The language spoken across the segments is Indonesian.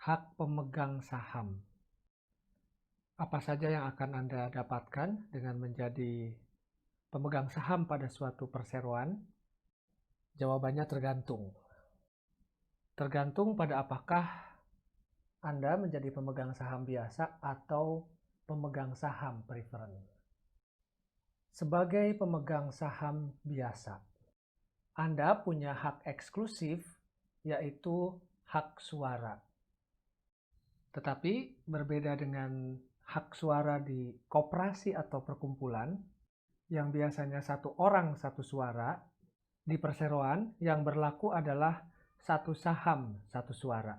Hak pemegang saham. Apa saja yang akan Anda dapatkan dengan menjadi pemegang saham pada suatu perseroan? Jawabannya tergantung. Tergantung pada apakah Anda menjadi pemegang saham biasa atau pemegang saham preferen. Sebagai pemegang saham biasa, Anda punya hak eksklusif, yaitu hak suara. Tetapi berbeda dengan hak suara di koperasi atau perkumpulan, yang biasanya satu orang satu suara, di perseroan yang berlaku adalah satu saham satu suara.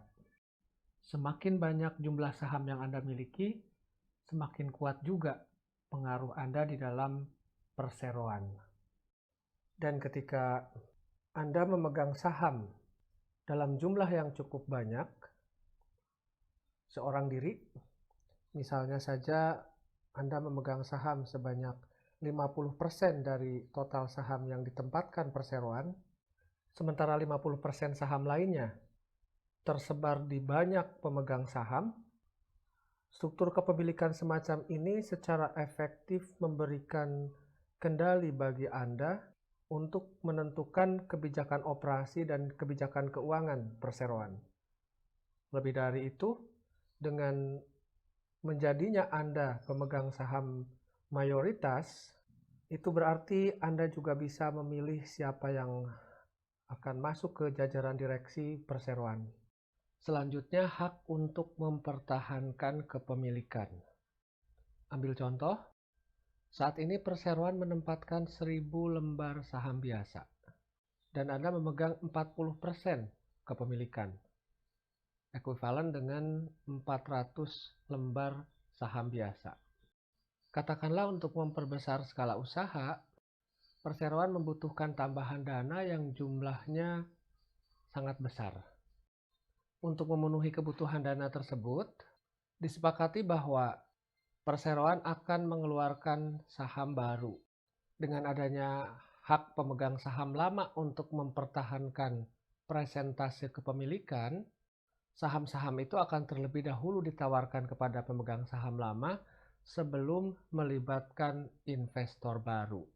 Semakin banyak jumlah saham yang Anda miliki, semakin kuat juga pengaruh Anda di dalam perseroan. Dan ketika Anda memegang saham dalam jumlah yang cukup banyak, seorang diri, misalnya saja Anda memegang saham sebanyak 50% dari total saham yang ditempatkan perseroan, sementara 50% saham lainnya tersebar di banyak pemegang saham. Struktur kepemilikan semacam ini secara efektif memberikan kendali bagi Anda untuk menentukan kebijakan operasi dan kebijakan keuangan perseroan. Lebih dari itu, dengan menjadinya Anda pemegang saham mayoritas, itu berarti Anda juga bisa memilih siapa yang akan masuk ke jajaran direksi perseroan. Selanjutnya, hak untuk mempertahankan kepemilikan. Ambil contoh, saat ini perseroan menempatkan 1000 lembar saham biasa, dan Anda memegang 40% kepemilikan, ekuivalen dengan 400 lembar saham biasa. Katakanlah untuk memperbesar skala usaha, perseroan membutuhkan tambahan dana yang jumlahnya sangat besar. Untuk memenuhi kebutuhan dana tersebut, disepakati bahwa perseroan akan mengeluarkan saham baru. Dengan adanya hak pemegang saham lama untuk mempertahankan presentase kepemilikan, saham-saham itu akan terlebih dahulu ditawarkan kepada pemegang saham lama sebelum melibatkan investor baru.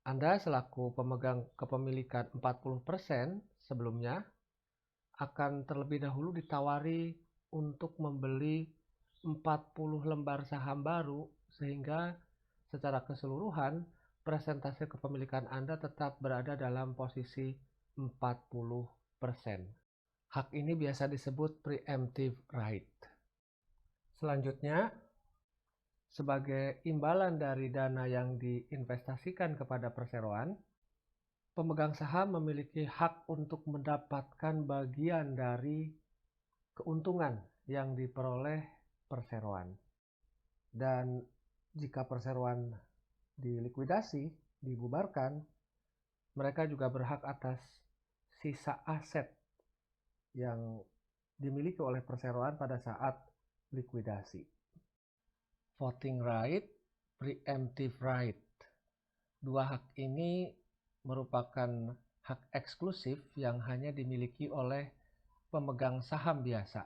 Anda selaku pemegang kepemilikan 40% sebelumnya akan terlebih dahulu ditawari untuk membeli 40 lembar saham baru, sehingga secara keseluruhan presentase kepemilikan Anda tetap berada dalam posisi 40%. Hak ini biasa disebut preemptive right. Selanjutnya, sebagai imbalan dari dana yang diinvestasikan kepada perseroan, pemegang saham memiliki hak untuk mendapatkan bagian dari keuntungan yang diperoleh perseroan. Dan jika perseroan dilikuidasi, dibubarkan, mereka juga berhak atas sisa aset yang dimiliki oleh perseroan pada saat likuidasi. Voting right, preemptive right. Dua hak ini merupakan hak eksklusif yang hanya dimiliki oleh pemegang saham biasa.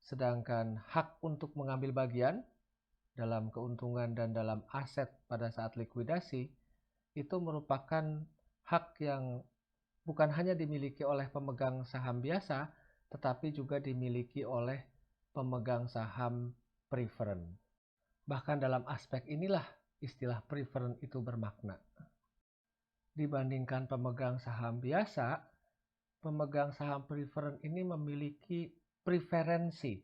Sedangkan hak untuk mengambil bagian dalam keuntungan dan dalam aset pada saat likuidasi itu merupakan hak yang bukan hanya dimiliki oleh pemegang saham biasa, tetapi juga dimiliki oleh pemegang saham preferen. Bahkan dalam aspek inilah istilah preferen itu bermakna. Dibandingkan pemegang saham biasa, pemegang saham preferen ini memiliki preferensi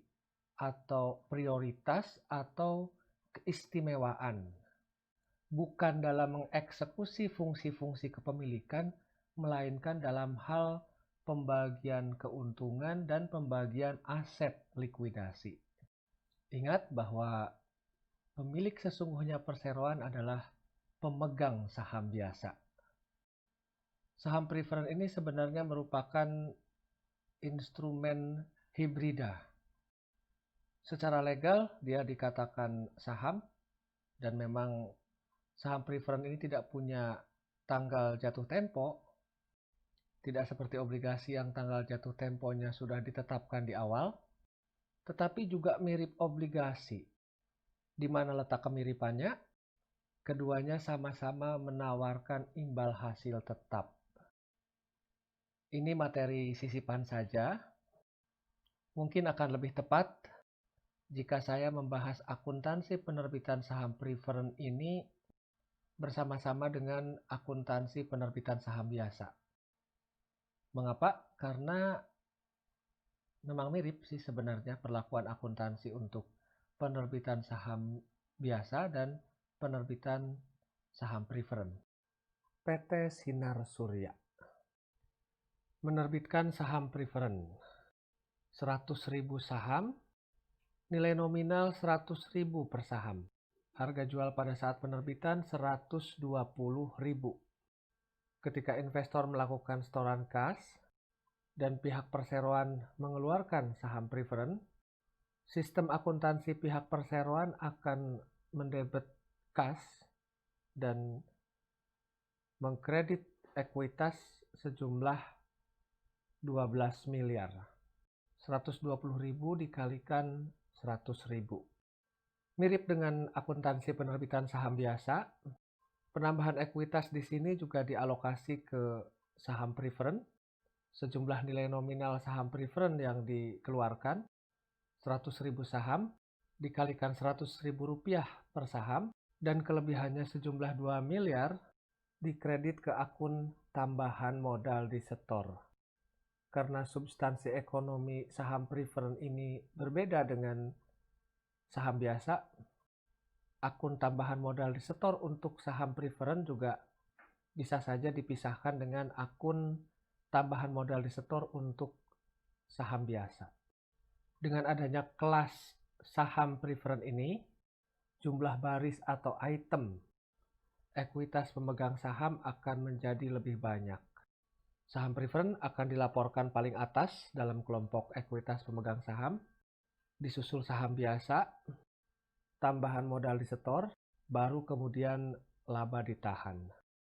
atau prioritas atau keistimewaan, bukan dalam mengeksekusi fungsi-fungsi kepemilikan, melainkan dalam hal pembagian keuntungan dan pembagian aset likuidasi. Ingat bahwa pemilik sesungguhnya perseroan adalah pemegang saham biasa. Saham preferen ini sebenarnya merupakan instrumen hibrida. Secara legal dia dikatakan saham, dan memang saham preferen ini tidak punya tanggal jatuh tempo, Tidak seperti obligasi yang tanggal jatuh temponya sudah ditetapkan di awal, tetapi juga mirip obligasi. Di mana letak kemiripannya? Keduanya sama-sama menawarkan imbal hasil tetap. Ini materi sisipan saja. Mungkin akan lebih tepat jika saya membahas akuntansi penerbitan saham preferen ini bersama-sama dengan akuntansi penerbitan saham biasa. Mengapa? Karena memang mirip sih sebenarnya perlakuan akuntansi untuk penerbitan saham biasa dan penerbitan saham preferen. PT Sinar Surya menerbitkan saham preferen 100.000 saham, nilai nominal 100.000 per saham. Harga jual pada saat penerbitan 120.000. Ketika investor melakukan setoran kas dan pihak perseroan mengeluarkan saham preferen, sistem akuntansi pihak perseroan akan mendebet kas dan mengkredit ekuitas sejumlah 12 miliar. 120.000 dikalikan 100.000. Mirip dengan akuntansi penerbitan saham biasa, penambahan ekuitas di sini juga dialokasi ke saham preferen. Sejumlah nilai nominal saham preferen yang dikeluarkan 100.000 saham dikalikan 100.000 rupiah per saham, dan kelebihannya sejumlah 2 miliar dikredit ke akun tambahan modal disetor. Karena substansi ekonomi saham preferen ini berbeda dengan saham biasa, akun tambahan modal disetor untuk saham preferen juga bisa saja dipisahkan dengan akun tambahan modal disetor untuk saham biasa. Dengan adanya kelas saham preferen ini, jumlah baris atau item ekuitas pemegang saham akan menjadi lebih banyak. Saham preferen akan dilaporkan paling atas dalam kelompok ekuitas pemegang saham, disusul saham biasa, tambahan modal disetor, baru kemudian laba ditahan.